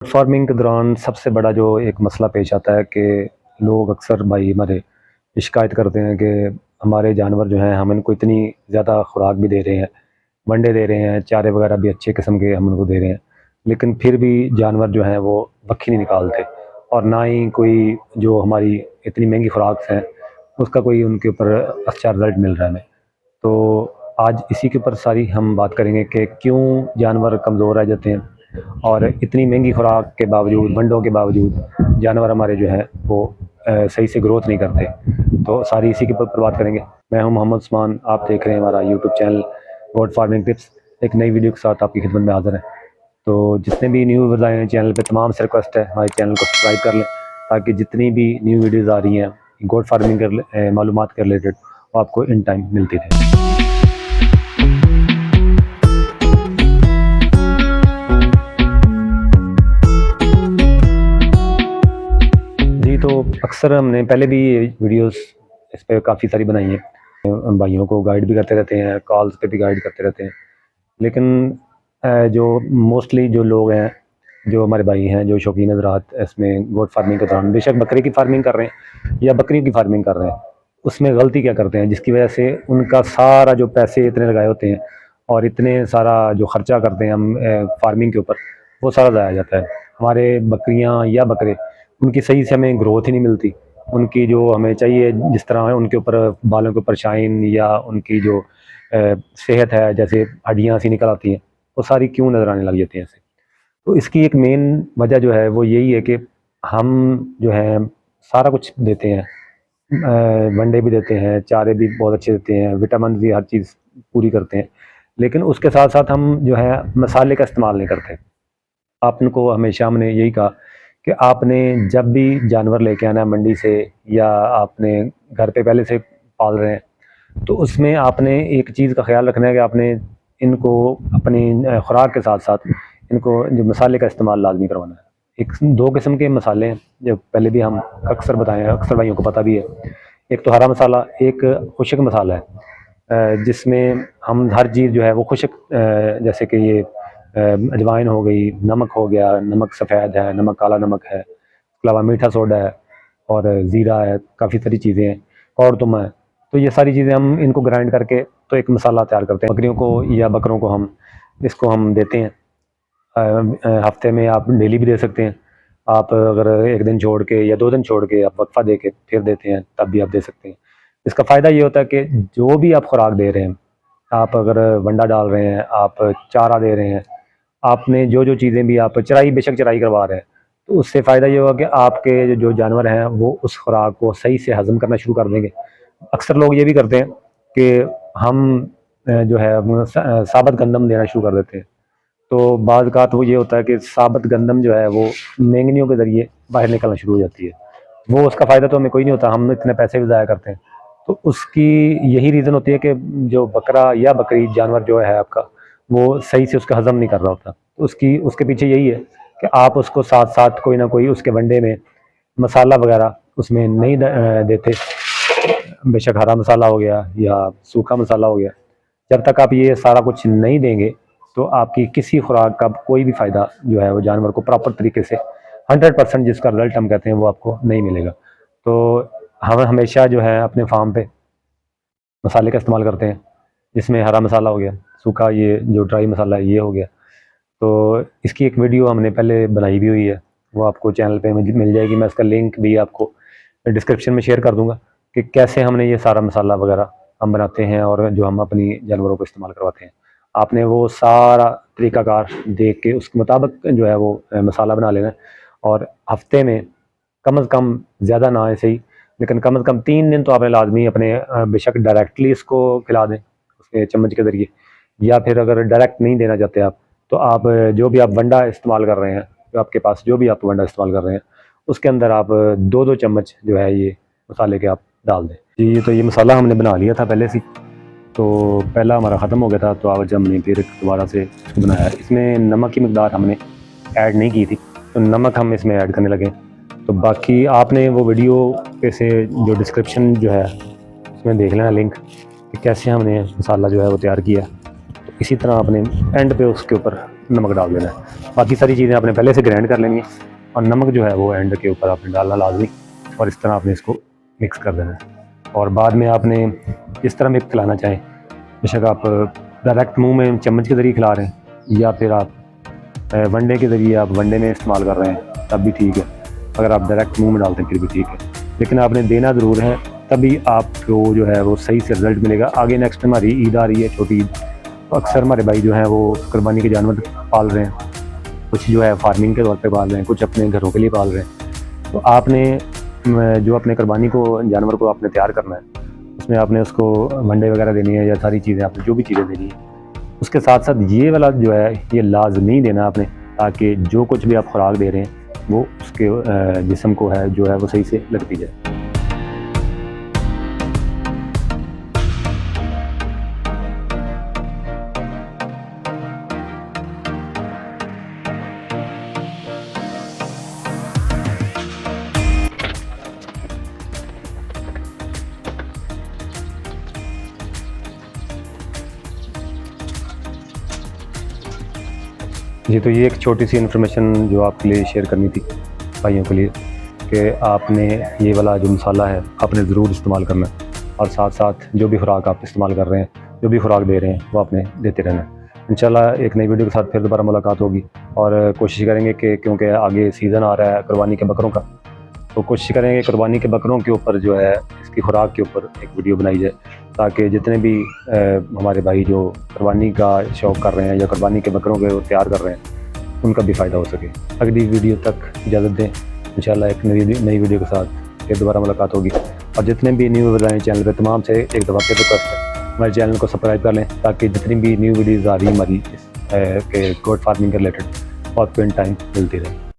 Farming के दौरान सबसे बड़ा जो एक मसला पेश आता है कि लोग अक्सर भाई हमारे शिकायत करते हैं कि हमारे जानवर जो हैं हम इनको इतनी ज़्यादा खुराक भी दे रहे हैं, वनडे दे रहे हैं, चारे वगैरह भी अच्छे किस्म के हम उनको दे रहे हैं, लेकिन फिर भी जानवर जो हैं वो बक्खी नहीं निकालते और ना ही कोई जो हमारी इतनी महंगी खुराक है उसका कोई उनके ऊपर अच्छा रिज़ल्ट मिल रहा है हमें। तो आज इसी के ऊपर सारी हम बात करेंगे कि क्यों जानवर कमज़ोर रह जाते हैं और इतनी महंगी खुराक के बावजूद, वनडों के बावजूद जानवर हमारे जो हैं वो सही से ग्रोथ नहीं करते। तो सारी इसी के ऊपर बात करेंगे। मैं हूं मोहम्मद उस्मान, आप देख रहे हैं हमारा YouTube channel goat farming tips. एक नई वीडियो के साथ आपकी खिदमत में हाज़िर है। तो जितने भी न्यू व्यूअर्स आए हैं चैनल पे, तमाम से रिक्वेस्ट है हमारे चैनल को सब्सक्राइब कर लें ताकि जितनी भी न्यू वीडियोज़ आ रही हैं गोट फार्मिंग के मालूमात के रिलेटेड वो आपको इन टाइम मिलती रहे। जी, तो अक्सर हमने पहले भी वीडियोस इस पे काफ़ी सारी बनाई हैं। हम भाइयों को गाइड भी करते रहते हैं, कॉल्स पे भी गाइड करते रहते हैं। लेकिन जो मोस्टली जो लोग हैं, जो हमारे भाई हैं, जो शौकीन हज़रात इसमें गोट फार्मिंग के दौरान बेशक बकरे की फार्मिंग कर रहे हैं या बकरियों की फार्मिंग कर रहे हैं, उसमें गलती क्या करते हैं जिसकी वजह से उनका सारा जो पैसे इतने लगाए होते हैं और इतने सारा जो खर्चा करते हैं हम फार्मिंग के ऊपर, वो सारा ज़ाया जाता है। हमारे बकरियां या बकरे, उनकी सही से हमें ग्रोथ ही नहीं मिलती। उनकी जो हमें चाहिए जिस तरह है उनके ऊपर बालों के ऊपर शाइन या उनकी जो सेहत है, जैसे हड्डियाँ सी निकल आती हैं, वो सारी क्यों नज़र आने लग जाती हैं ऐसे। तो इसकी एक मेन वजह जो है वो यही है कि हम जो है सारा कुछ देते हैं, वनडे भी देते हैं, चारे भी बहुत अच्छे देते हैं, विटामिन भी हर चीज़ पूरी करते हैं, लेकिन उसके साथ साथ हम जो है मसाले का इस्तेमाल नहीं करते। आपको हमेशा हमने यही कहा कि आपने जब भी जानवर लेके आना है मंडी से या आपने घर पे पहले से पाल रहे हैं, तो उसमें आपने एक चीज़ का ख्याल रखना है कि आपने इनको अपनी खुराक के साथ साथ इनको जो मसाले का इस्तेमाल लाजमी करवाना है। एक दो किस्म के मसाले हैं जो पहले भी हम अक्सर बताए हैं, अक्सर भाइयों को पता भी है। एक तो हरा मसाला, एक खुश्क मसाला है, जिसमें हम हर चीज़ जो है वो खुश्क, जैसे कि ये अजवाइन हो गई, नमक हो गया, नमक सफ़ेद है, नमक काला नमक है, उसके अलावा मीठा सोडा है और ज़ीरा है, काफ़ी सारी चीज़ें हैं, कौरतुम है। तो ये सारी चीज़ें हम इनको ग्राइंड करके तो एक मसाला तैयार करते हैं। बकरियों को या बकरों को हम देते हैं। हफ्ते में आप डेली भी दे सकते हैं। आप अगर एक दिन छोड़ के या 2 दिन छोड़ के आप वक्फा दे के फिर देते हैं, तब भी आप दे सकते हैं। इसका फ़ायदा ये होता है कि जो भी आप खुराक दे रहे हैं, आप अगर वंडा डाल रहे हैं, आप चारा दे रहे हैं, आपने जो चीज़ें भी, आप चराई बेशक चराई करवा रहे हैं, तो उससे फ़ायदा ये होगा कि आपके जो जानवर हैं वो उस खुराक को सही से हज़म करना शुरू कर देंगे। अक्सर लोग ये भी करते हैं कि हम जो है साबुत गंदम देना शुरू कर देते हैं। तो बाज़ औक़ात वो ये होता है कि साबुत गंदम जो है वो मेंगनियों के ज़रिए बाहर निकलना शुरू हो जाती है। वो उसका फ़ायदा तो हमें कोई नहीं होता, हम इतने पैसे भी ज़ाया करते हैं। तो उसकी यही रीज़न होती है कि जो बकरा या बकरी जानवर जो है आपका, वो सही से उसका हज़म नहीं कर रहा होता। उसके पीछे यही है कि आप उसको साथ-साथ कोई ना कोई उसके वनडे में मसाला वग़ैरह उसमें नहीं देते। बेशक हरा मसाला हो गया या सूखा मसाला हो गया। जब तक आप ये सारा कुछ नहीं देंगे, तो आपकी किसी खुराक का कोई भी फ़ायदा जो है वो जानवर को प्रॉपर तरीके से 100% जिसका रिज़ल्ट हम कहते हैं वो आपको नहीं मिलेगा। तो हम हमेशा जो है अपने फार्म पे मसाले का इस्तेमाल करते हैं, जिसमें हरा मसाला हो गया, सूखा ये जो ड्राई मसाला है ये हो गया। तो इसकी एक वीडियो हमने पहले बनाई भी हुई है, वो आपको चैनल पे मिल जाएगी। मैं इसका लिंक भी आपको डिस्क्रिप्शन में शेयर कर दूँगा कि कैसे हमने ये सारा मसाला वगैरह हम बनाते हैं और जो हम अपनी जानवरों को इस्तेमाल करवाते हैं। आपने वो सारा तरीक़ाकार देख के उसके मुताबिक जो है वो मसाला बना लेना है और हफ़्ते में कम से कम, ज़्यादा ना आए सही, लेकिन कम से कम 3 दिन तो आपने लाज़मी अपने बेशक डायरेक्टली इसको खिला दें उसके चम्मच के ज़रिए, या फिर अगर डायरेक्ट नहीं देना चाहते आप, तो आप जो भी आप वंडा इस्तेमाल कर रहे हैं, जो आपके पास जो भी आप वंडा इस्तेमाल कर रहे हैं, उसके अंदर आप 2-2 चम्मच जो है ये मसाले के आप डाल दें। जी, तो ये मसाला हमने बना लिया था पहले से, तो पहला हमारा ख़त्म हो गया था, तो आज हमने फिर दोबारा से इसको बनाया। इसमें नमक की मिक़दार हमने ऐड नहीं की थी, तो नमक हम इसमें ऐड करने लगे। तो बाकी आपने वो वीडियो पे से जो डिस्क्रिप्शन जो है उसमें देख लेना लिंक कि कैसे हमने मसाला जो है वो तैयार किया। तो इसी तरह आपने एंड पे उसके ऊपर नमक डाल देना है। बाकी सारी चीज़ें आपने पहले से ग्राइंड कर लेनी है और नमक जो है वो एंड के ऊपर आपने डालना लाजमी, और इस तरह आपने इसको मिक्स कर देना है। और बाद में आपने इस तरह मिक्स खिलाना चाहें, बेशक आप डायरेक्ट मुंह में चम्मच के ज़रिए खिला रहे हैं या फिर आप वनडे के ज़रिए आप वनडे में इस्तेमाल कर रहे हैं तब भी ठीक है। अगर आप डायरेक्ट मुंह में डालते हैं फिर भी ठीक है, लेकिन आपने देना ज़रूर है, तभी आपको जो है वो सही से रिज़ल्ट मिलेगा। आगे नेक्स्ट हमारी ईद आ रही है, छोटी ईद, तो अक्सर हमारे भाई जो हैं वो कुर्बानी के जानवर पाल रहे हैं, कुछ जो है फार्मिंग के तौर पे पाल रहे हैं, कुछ अपने घरों के लिए पाल रहे हैं। तो आपने जो अपने कुर्बानी को जानवर को आपने तैयार करना है, उसमें आपने उसको वनडे वगैरह देनी है या सारी चीज़ें आपने जो भी चीज़ें देनी है, उसके साथ साथ ये वाला जो है ये लाजमी देना आपने, ताकि जो कुछ भी आप खुराक दे रहे हैं वो उसके जिस्म को है जो है वो सही से लगती जाए। जी, तो ये एक छोटी सी इन्फॉर्मेशन जो आपके लिए शेयर करनी थी भाइयों के लिए, कि आपने ये वाला जो मसाला है आपने ज़रूर इस्तेमाल करना है, और साथ साथ जो भी खुराक आप इस्तेमाल कर रहे हैं, जो भी खुराक दे रहे हैं वो आपने देते रहना है। इंशाल्लाह एक नई वीडियो के साथ फिर दोबारा मुलाकात होगी, और कोशिश करेंगे कि क्योंकि आगे सीज़न आ रहा है कुर्बानी के बकरों का, तो कोशिश करेंगे कुर्बानी के बकरों के ऊपर जो है इसकी खुराक के ऊपर एक वीडियो बनाई जाए, ताकि जितने भी हमारे भाई जो कुर्बानी का शौक़ कर रहे हैं या कुर्बानी के बकरों को तैयार कर रहे हैं उनका भी फ़ायदा हो सके। अगली वीडियो तक इजाज़त दें, इंशाल्लाह एक नई वीडियो के साथ फिर दोबारा मुलाकात होगी। और जितने भी न्यू व्यूअर्स आए चैनल पर, तमाम से एक दफ़ा फिर रिक्वेस्ट है हमारे चैनल को सब्सक्राइब कर लें, ताकि जितनी भी न्यू वीडियोज़ आ रही है हमारी के गोट फार्मिंग के रिलेटेड आपको इन टाइम मिलती रहे।